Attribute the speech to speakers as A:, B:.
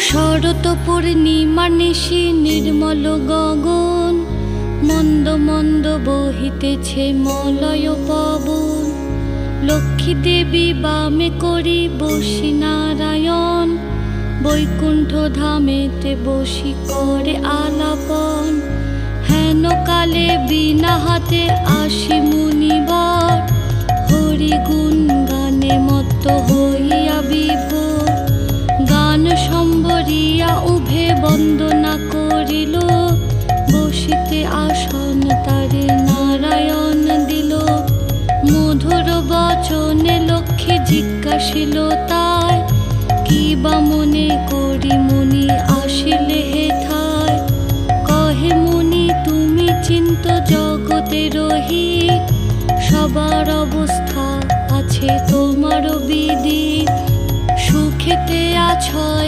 A: শরৎ পূর্ণিমার নিশি নির্মল গগন, মন্দ মন্দ বহিতেছে মলয় পবন। লক্ষ্মী দেবী বামে করি বসি নারায়ণ, বৈকুণ্ঠ ধামেতে বসি করে আলাপন। হেন কালে বিনা হাতে আসি মুনিবর, হরি গুণ গানে মত্ত হইয়া বিভোর। গান সম্বরিয়া উভে বন্দনা করিল, বসিতে আসন তারে নারায়ণ দিল। মধুর বচনে লক্ষ্মী জিজ্ঞাসিল তাই, কি বা মনে করি মুনি আসিলে হেথায়। কহে মুনি তুমি চিন্ত জগতের রহিত, সবার অবস্থা আছে তোমার বিদিত। সুখেতে আছয়